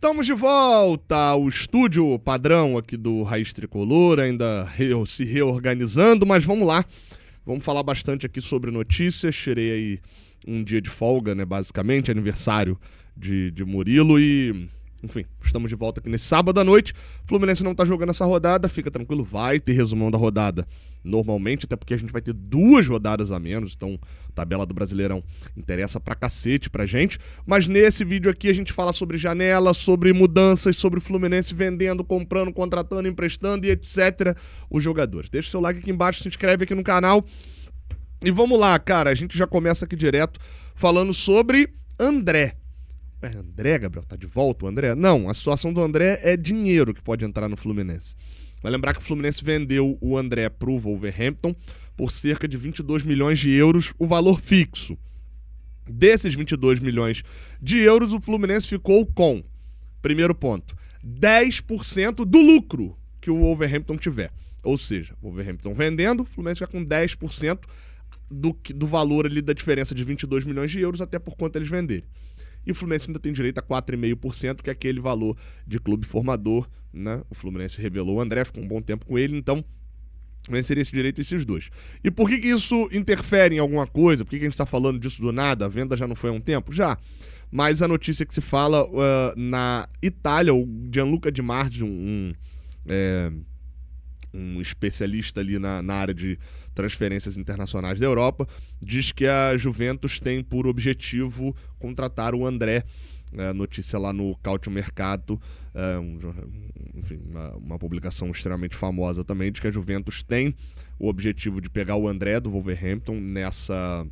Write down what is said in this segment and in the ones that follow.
Estamos de volta ao estúdio padrão aqui do Raiz Tricolor, ainda se reorganizando, mas vamos lá. Vamos falar bastante aqui sobre notícias. Tirei aí um dia de folga, né, basicamente, aniversário de Murilo e... Enfim, estamos de volta aqui nesse sábado à noite. Fluminense não tá jogando essa rodada, fica tranquilo, vai ter resumão da rodada normalmente, até porque a gente vai ter 2 rodadas a menos, então a tabela do Brasileirão interessa pra cacete pra gente. Mas nesse vídeo aqui a gente fala sobre janela, sobre mudanças, sobre o Fluminense vendendo, comprando, contratando, emprestando e etc. os jogadores. Deixa o seu like aqui embaixo, se inscreve aqui no canal. E vamos lá, cara, a gente já começa aqui direto falando sobre André. André, Gabriel, tá de volta o André? Não, a situação do André é dinheiro que pode entrar no Fluminense. Vai lembrar que o Fluminense vendeu o André pro Wolverhampton por cerca de 22 milhões de euros, o valor fixo. Desses 22 milhões de euros, o Fluminense ficou com, primeiro ponto, 10% do lucro que o Wolverhampton tiver. Ou seja, o Wolverhampton vendendo, o Fluminense fica com 10% do valor ali da diferença de 22 milhões de euros até por quanto eles venderem. E o Fluminense ainda tem direito a 4,5%, que é aquele valor de clube formador, né? O Fluminense revelou o André, ficou um bom tempo com ele, então venceria esse direito esses 2. E por que isso interfere em alguma coisa? Por que a gente está falando disso do nada? A venda já não foi há um tempo? Já. Mas a notícia que se fala na Itália, o Gianluca Di Marzio, um especialista ali na área de transferências internacionais da Europa, diz que a Juventus tem por objetivo contratar o André. Notícia lá no Cautio Mercato, enfim, uma publicação extremamente famosa também, diz que a Juventus tem o objetivo de pegar o André do Wolverhampton nessa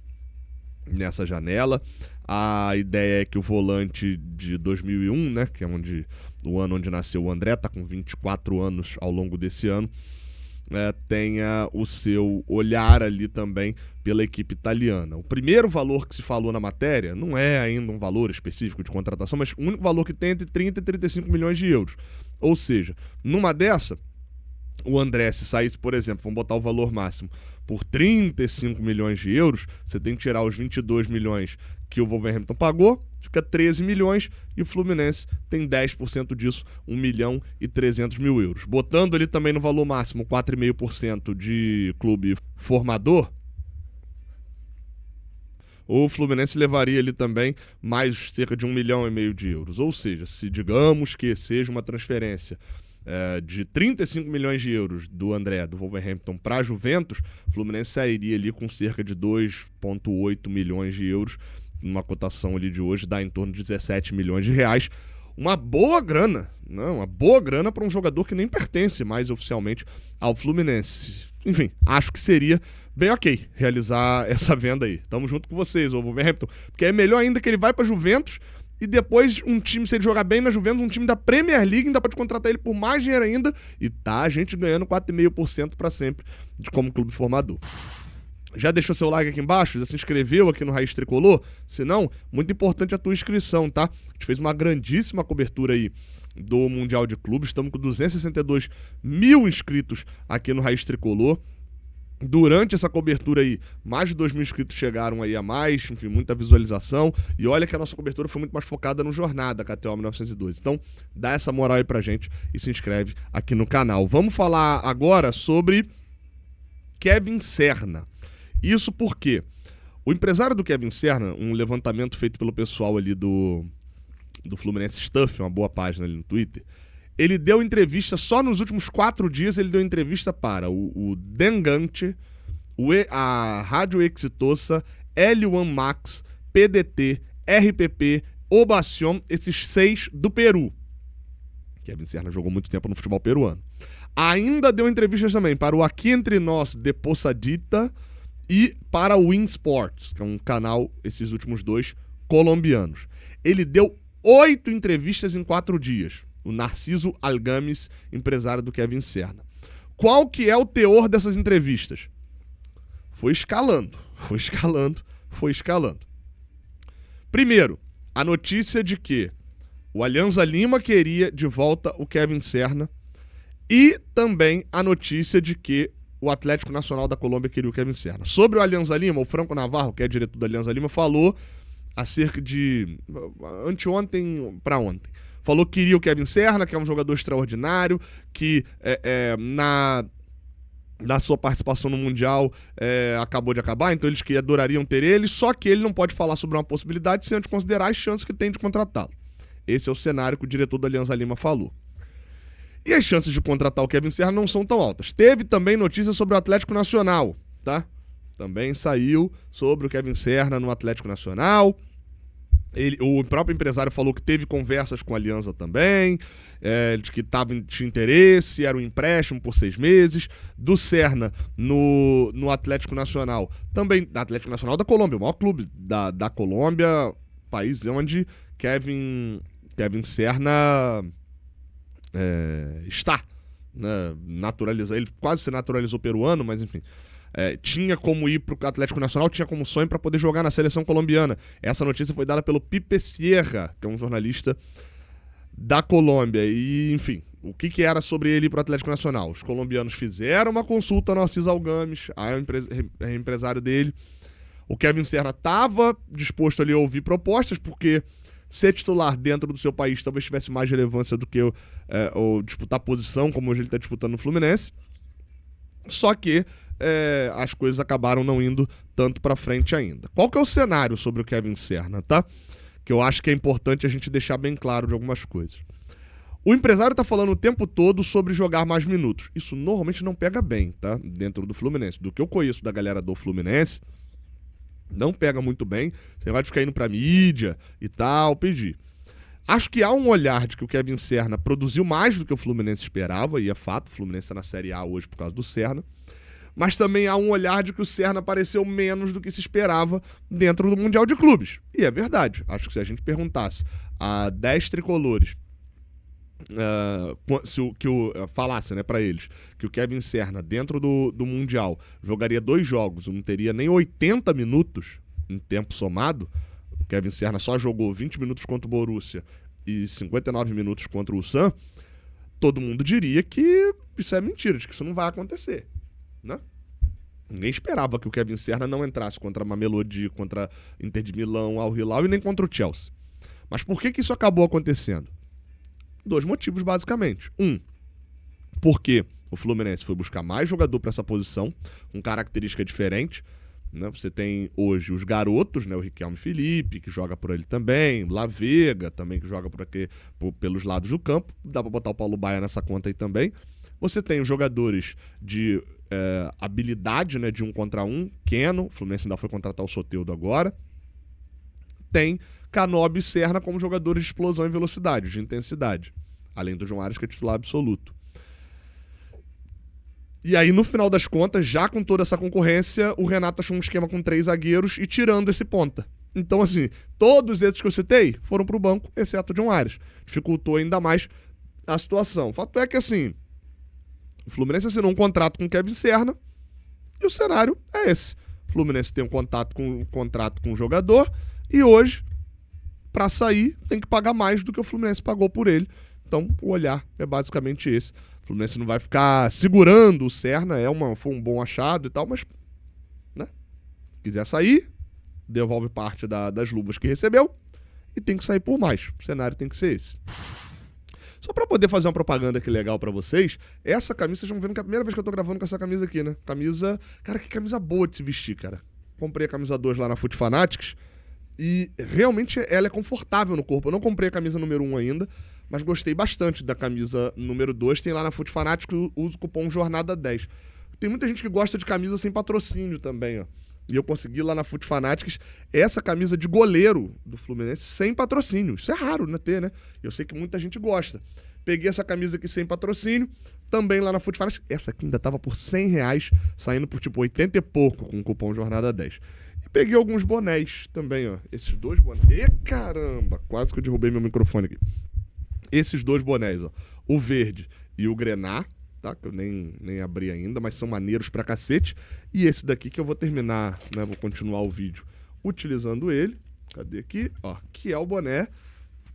janela. A ideia é que o volante de 2001, né, que é o ano onde nasceu o André, está com 24 anos ao longo desse ano, tenha o seu olhar ali também pela equipe italiana. O primeiro valor que se falou na matéria não é ainda um valor específico de contratação, mas o único valor que tem é entre 30 e 35 milhões de euros. Ou seja, numa dessa, o André, se saísse, por exemplo, vamos botar o valor máximo, por 35 milhões de euros, você tem que tirar os 22 milhões que o Wolverhampton pagou, fica 13 milhões e o Fluminense tem 10% disso, 1 milhão e 300 mil euros. Botando ali também no valor máximo 4,5% de clube formador, o Fluminense levaria ali também mais cerca de 1,5 milhão de euros. Ou seja, se digamos que seja uma transferência de 35 milhões de euros do André, do Wolverhampton, para a Juventus, o Fluminense sairia ali com cerca de 2,8 milhões de euros, numa cotação ali de hoje, dá em torno de 17 milhões de reais. Uma boa grana, né? Uma boa grana para um jogador que nem pertence mais oficialmente ao Fluminense. Enfim, acho que seria bem ok realizar essa venda aí. Tamo junto com vocês, o Wolverhampton, porque é melhor ainda que ele vai para Juventus e depois um time, se ele jogar bem na Juventus, um time da Premier League ainda pode contratar ele por mais dinheiro ainda e tá a gente ganhando 4,5% para sempre como clube formador. Já deixou seu like aqui embaixo? Já se inscreveu aqui no Raiz Tricolor? Se não, muito importante a tua inscrição, tá? A gente fez uma grandíssima cobertura aí do Mundial de Clubes, estamos com 262 mil inscritos aqui no Raiz Tricolor. Durante essa cobertura aí, mais de 2 mil inscritos chegaram aí a mais, enfim, muita visualização. E olha que a nossa cobertura foi muito mais focada no Jornada KTO 1902. Então, dá essa moral aí pra gente e se inscreve aqui no canal. Vamos falar agora sobre Kevin Serna. Isso porque o empresário do Kevin Serna, um levantamento feito pelo pessoal ali do Fluminense Stuff, uma boa página ali no Twitter, ele deu entrevista, só nos últimos 4 dias ele deu entrevista para o Dengante, a Rádio Exitosa, L1 Max, PDT, RPP, Ovación, esses 6 do Peru. Kevin Serna jogou muito tempo no futebol peruano. Ainda deu entrevistas também para o Aqui Entre Nós de Poçadita e para o Win Sports, que é um canal, esses últimos 2, colombianos. Ele deu 8 entrevistas em 4 dias. O Narciso Algames, empresário do Kevin Serna. Qual que é o teor dessas entrevistas? Foi escalando. Primeiro, a notícia de que o Alianza Lima queria de volta o Kevin Serna e também a notícia de que o Atlético Nacional da Colômbia queria o Kevin Serna. Sobre o Alianza Lima, o Franco Navarro, que é diretor do Alianza Lima, falou acerca de anteontem para ontem, falou que queria o Kevin Serna, que é um jogador extraordinário, que na sua participação no Mundial acabou de acabar, então eles que adorariam ter ele, só que ele não pode falar sobre uma possibilidade sem antes considerar as chances que tem de contratá-lo. Esse é o cenário que o diretor da Alianza Lima falou. E as chances de contratar o Kevin Serna não são tão altas. Teve também notícia sobre o Atlético Nacional, tá? Também saiu sobre o Kevin Serna no Atlético Nacional. O próprio empresário falou que teve conversas com a Alianza também, de que tinha interesse, era um empréstimo por 6 meses. Do Serna no Atlético Nacional, também, Atlético Nacional da Colômbia, o maior clube da Colômbia, país onde Kevin Serna está, né, naturalizado. Ele quase se naturalizou peruano, mas enfim. Tinha como ir pro Atlético Nacional, tinha como sonho para poder jogar na seleção colombiana. Essa notícia foi dada pelo Pipe Sierra, que é um jornalista da Colômbia. E, enfim, o que era sobre ele ir pro Atlético Nacional? Os colombianos fizeram uma consulta ao Narciso Algames, empresário dele. O Kevin Serna estava disposto ali a ouvir propostas, porque ser titular dentro do seu país talvez tivesse mais relevância do que o disputar posição, como hoje ele está disputando no Fluminense. Só que as coisas acabaram não indo tanto pra frente ainda. Qual que é o cenário sobre o Kevin Serna, tá? Que eu acho que é importante a gente deixar bem claro de algumas coisas. O empresário tá falando o tempo todo sobre jogar mais minutos. Isso normalmente não pega bem, tá? Dentro do Fluminense. Do que eu conheço da galera do Fluminense, não pega muito bem. Você vai ficar indo pra mídia e tal, pedir. Acho que há um olhar de que o Kevin Serna produziu mais do que o Fluminense esperava, e é fato, o Fluminense tá na Série A hoje por causa do Serna. Mas também há um olhar de que o Serna apareceu menos do que se esperava dentro do Mundial de Clubes. E é verdade. Acho que se a gente perguntasse a 10 tricolores, falasse, né, para eles que o Kevin Serna, dentro do Mundial, jogaria 2 jogos, não teria nem 80 minutos em tempo somado. O Kevin Serna só jogou 20 minutos contra o Borussia e 59 minutos contra o Ulsan. Todo mundo diria que isso é mentira, de que isso não vai acontecer. Né? Ninguém esperava que o Kevin Serna não entrasse contra a Mamelodi, contra Inter de Milão, Al Hilal e nem contra o Chelsea. Mas por que isso acabou acontecendo? 2 motivos, basicamente. Porque o Fluminense foi buscar mais jogador para essa posição, com característica diferente. Né? Você tem hoje os garotos, né? O Riquelme Felipe, que joga por ali também, La Vega, também, que joga por aqui, pelos lados do campo. Dá para botar o Paulo Baia nessa conta aí também. Você tem os jogadores de habilidade, né, de 1 contra 1, Keno, o Fluminense ainda foi contratar o Soteldo agora. Tem Canobi e Serna como jogadores de explosão e velocidade, de intensidade. Além do João Ares, que é titular absoluto. E aí, no final das contas, já com toda essa concorrência, o Renato achou um esquema com 3 zagueiros e tirando esse ponta. Então, assim, todos esses que eu citei foram pro banco, exceto o João Ares. Dificultou ainda mais a situação. O fato é que, assim, o Fluminense assinou um contrato com o Kevin Serna e o cenário é esse. O Fluminense tem um contrato com o jogador e hoje, para sair, tem que pagar mais do que o Fluminense pagou por ele. Então, o olhar é basicamente esse. O Fluminense não vai ficar segurando o Serna, foi um bom achado e tal, mas, né, se quiser sair, devolve parte das luvas que recebeu e tem que sair por mais. O cenário tem que ser esse. Só pra poder fazer uma propaganda aqui legal pra vocês, essa camisa, vocês vão vendo que é a primeira vez que eu tô gravando com essa camisa aqui, né? Camisa, cara, que camisa boa de se vestir, cara. Comprei a camisa 2 lá na Foot Fanatics e realmente ela é confortável no corpo. Eu não comprei a camisa número 1 ainda, mas gostei bastante da camisa número 2. Tem lá na Foot Fanatics, uso o cupom Jornada10. Tem muita gente que gosta de camisa sem patrocínio também, ó. E eu consegui lá na Foot Fanatics essa camisa de goleiro do Fluminense sem patrocínio. Isso é raro, né, ter, né? Eu sei que muita gente gosta. Peguei essa camisa aqui sem patrocínio, também lá na Foot Fanatics. Essa aqui ainda tava por R$100, saindo por tipo 80 e pouco com o cupom Jornada10. E peguei alguns bonés também, ó. Esses 2 bonés. E caramba, quase que eu derrubei meu microfone aqui. Esses 2 bonés, ó. O verde e o grená, tá? Que eu nem abri ainda, mas são maneiros pra cacete. E esse daqui que eu vou terminar, né? Vou continuar o vídeo utilizando ele. Cadê aqui? Ó, que é o boné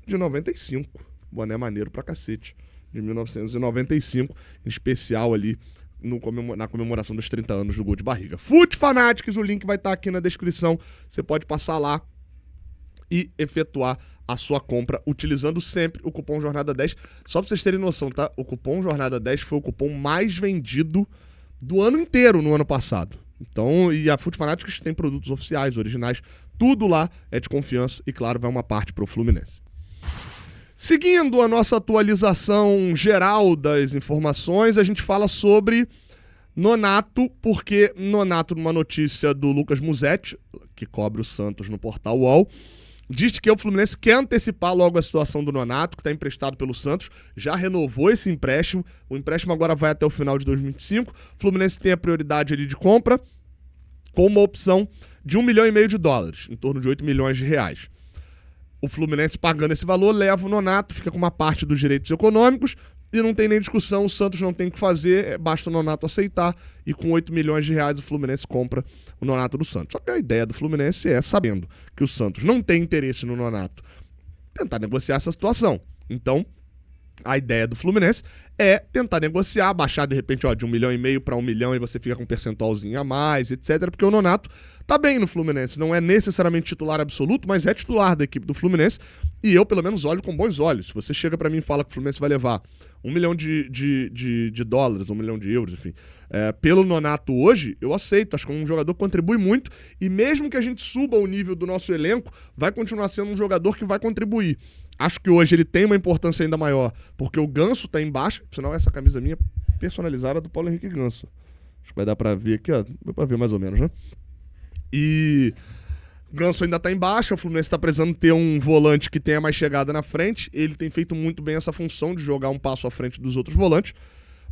de 95. Boné maneiro pra cacete. De 1995. Em especial ali na comemoração dos 30 anos do Gol de Barriga. Foot Fanatics, o link vai estar aqui na descrição. Você pode passar lá e efetuar a sua compra utilizando sempre o cupom Jornada 10. Só para vocês terem noção, tá? O cupom Jornada 10 foi o cupom mais vendido do ano inteiro no ano passado. Então, e a Foot Fanatics tem produtos oficiais, originais, tudo lá é de confiança e, claro, vai uma parte para o Fluminense. Seguindo a nossa atualização geral das informações, a gente fala sobre Nonato, porque Nonato, numa notícia do Lucas Musetti, que cobre o Santos no portal UOL, diz que o Fluminense quer antecipar logo a situação do Nonato, que está emprestado pelo Santos, já renovou esse empréstimo, o empréstimo agora vai até o final de 2025, o Fluminense tem a prioridade ali de compra, com uma opção de $1,5 milhão, em torno de R$8 milhões. O Fluminense pagando esse valor, leva o Nonato, fica com uma parte dos direitos econômicos, e não tem nem discussão, o Santos não tem o que fazer, basta o Nonato aceitar, e com R$8 milhões o Fluminense compra o Nonato do Santos. Só que a ideia do Fluminense é, sabendo que o Santos não tem interesse no Nonato, tentar negociar essa situação. Então, a ideia do Fluminense é tentar negociar, baixar de repente de R$1,5 milhão para R$1 milhão e você fica com um percentualzinho a mais, etc. Porque o Nonato tá bem no Fluminense, não é necessariamente titular absoluto, mas é titular da equipe do Fluminense e eu pelo menos olho com bons olhos. Se você chega para mim e fala que o Fluminense vai levar $1 milhão, $1 milhão, enfim, pelo Nonato hoje, eu aceito, acho que é um jogador que contribui muito e mesmo que a gente suba o nível do nosso elenco, vai continuar sendo um jogador que vai contribuir. Acho que hoje ele tem uma importância ainda maior, porque o Ganso tá embaixo, por sinal essa camisa minha personalizada do Paulo Henrique Ganso. Acho que vai dar pra ver aqui, ó, dá pra ver mais ou menos, né? E o Ganso ainda tá embaixo, o Fluminense tá precisando ter um volante que tenha mais chegada na frente, ele tem feito muito bem essa função de jogar um passo à frente dos outros volantes,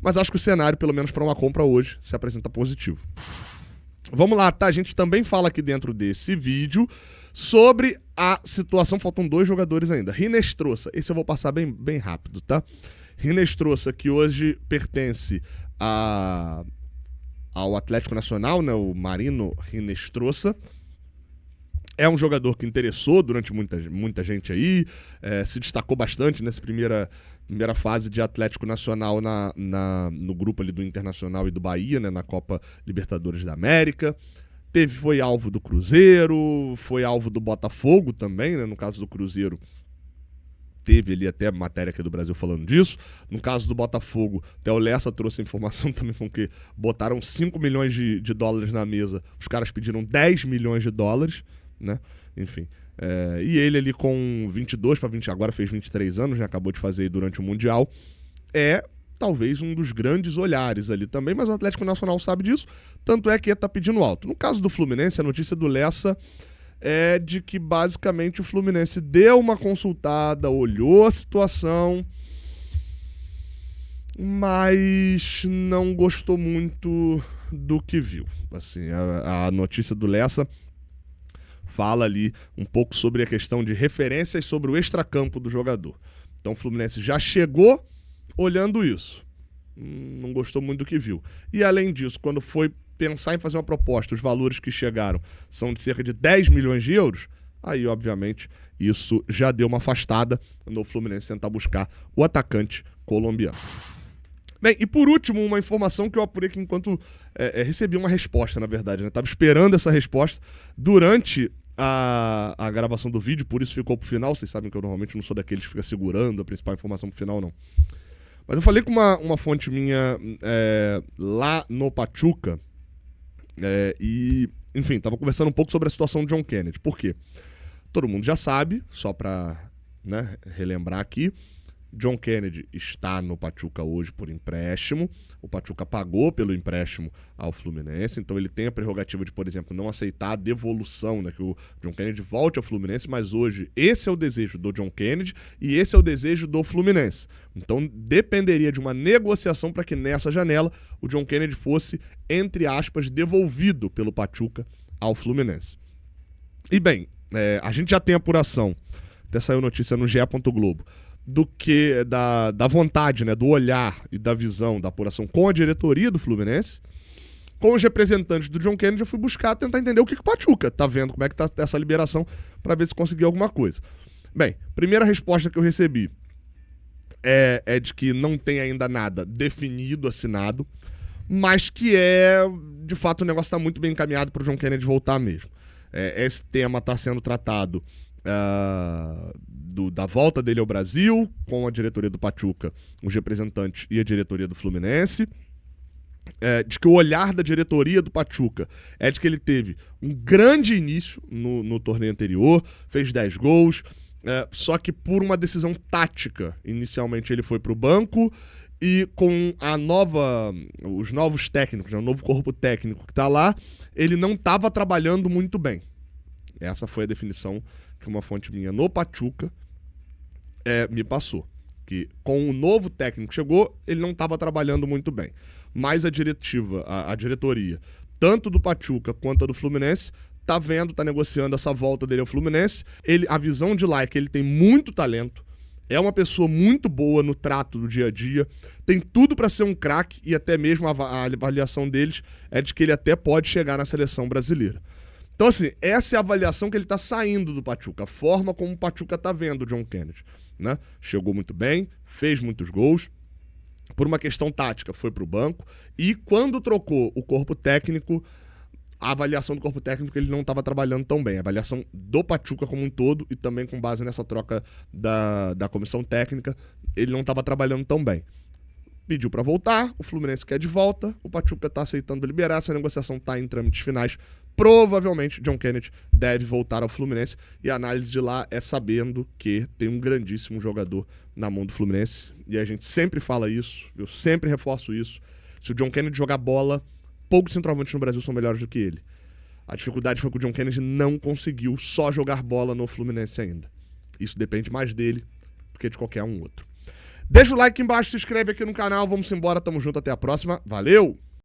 mas acho que o cenário, pelo menos para uma compra hoje, se apresenta positivo. Vamos lá, tá? A gente também fala aqui dentro desse vídeo sobre a situação, faltam 2 jogadores ainda. Rinestrosa, esse eu vou passar bem rápido, tá? Rinestrosa, que hoje pertence ao Atlético Nacional, né? O Marino Rinestrosa. É um jogador que interessou durante muita gente aí, se destacou bastante nessa primeira fase de Atlético Nacional no grupo ali do Internacional e do Bahia, né, na Copa Libertadores da América. Foi alvo do Cruzeiro, foi alvo do Botafogo também, né, no caso do Cruzeiro. Teve ali até matéria aqui do Brasil falando disso. No caso do Botafogo, até o Lessa trouxe a informação também com que botaram $5 milhões na mesa. Os caras pediram $10 milhões, né? Enfim. E ele ali com 22 para 20, agora fez 23 anos, né? Acabou de fazer aí durante o Mundial. Talvez um dos grandes olhares ali também, mas o Atlético Nacional sabe disso. Tanto é que tá pedindo alto. No caso do Fluminense, a notícia do Lessa é de que basicamente o Fluminense deu uma consultada, olhou a situação, mas não gostou muito do que viu. Assim, a notícia do Lessa fala ali um pouco sobre a questão de referências sobre o extracampo do jogador. Então o Fluminense já chegou olhando isso. Não gostou muito do que viu. E além disso, quando foi pensar em fazer uma proposta, os valores que chegaram são de cerca de €10 milhões, aí obviamente isso já deu uma afastada no Fluminense tentar buscar o atacante colombiano. Bem, e por último, uma informação que eu apurei aqui enquanto recebi uma resposta, na verdade, né? Tava esperando essa resposta durante a gravação do vídeo, por isso ficou pro final. Vocês sabem que eu normalmente não sou daqueles que fica segurando a principal informação pro final, não. Mas eu falei com uma fonte minha lá no Pachuca e, enfim, tava conversando um pouco sobre a situação do John Kennedy. Por quê? Todo mundo já sabe, só pra, né, relembrar aqui, John Kennedy está no Pachuca hoje por empréstimo. O Pachuca pagou pelo empréstimo ao Fluminense, então ele tem a prerrogativa de, por exemplo, não aceitar a devolução, né, que o John Kennedy volte ao Fluminense, mas hoje esse é o desejo do John Kennedy e esse é o desejo do Fluminense. Então dependeria de uma negociação para que nessa janela o John Kennedy fosse, entre aspas, devolvido pelo Pachuca ao Fluminense. E bem, a gente já tem apuração, até saiu notícia no GE. Globo, do que da vontade, né, do olhar e da visão da apuração com a diretoria do Fluminense. Com os representantes do John Kennedy, eu fui buscar, tentar entender o que o Pachuca tá vendo, como é que tá essa liberação, para ver se conseguiu alguma coisa. Bem, primeira resposta que eu recebi é de que não tem ainda nada definido, assinado, mas que de fato, o negócio está muito bem encaminhado para o John Kennedy voltar mesmo. Esse tema está sendo tratado da volta dele ao Brasil, com a diretoria do Pachuca, os representantes e a diretoria do Fluminense. De que o olhar da diretoria do Pachuca é de que ele teve um grande início no torneio anterior, fez 10 gols, só que por uma decisão tática, inicialmente ele foi para o banco e com os novos técnicos, o novo corpo técnico que está lá, ele não estava trabalhando muito bem. Essa foi a definição que uma fonte minha no Pachuca me passou. Que com o novo técnico que chegou, ele não estava trabalhando muito bem. Mas a diretoria, tanto do Pachuca quanto a do Fluminense, tá negociando essa volta dele ao Fluminense. A visão de lá é que ele tem muito talento, é uma pessoa muito boa no trato do dia a dia, tem tudo para ser um craque e até mesmo a avaliação deles é de que ele até pode chegar na seleção brasileira. Então, assim, essa é a avaliação que ele tá saindo do Pachuca, a forma como o Pachuca tá vendo o John Kennedy, né? Chegou muito bem, fez muitos gols, por uma questão tática foi pro banco, e quando trocou o corpo técnico, a avaliação do corpo técnico ele não estava trabalhando tão bem, a avaliação do Pachuca como um todo, e também com base nessa troca da comissão técnica, ele não estava trabalhando tão bem. Pediu para voltar, o Fluminense quer de volta, o Pachuca está aceitando liberar, essa negociação está em trâmites finais. Provavelmente John Kennedy deve voltar ao Fluminense, e a análise de lá é sabendo que tem um grandíssimo jogador na mão do Fluminense, e a gente sempre fala isso, eu sempre reforço isso. Se o John Kennedy jogar bola, poucos centroavantes no Brasil são melhores do que ele. A dificuldade foi que o John Kennedy não conseguiu só jogar bola no Fluminense ainda. Isso depende mais dele do que de qualquer um outro. Deixa o like aqui embaixo, se inscreve aqui no canal, vamos embora, tamo junto, até a próxima, valeu!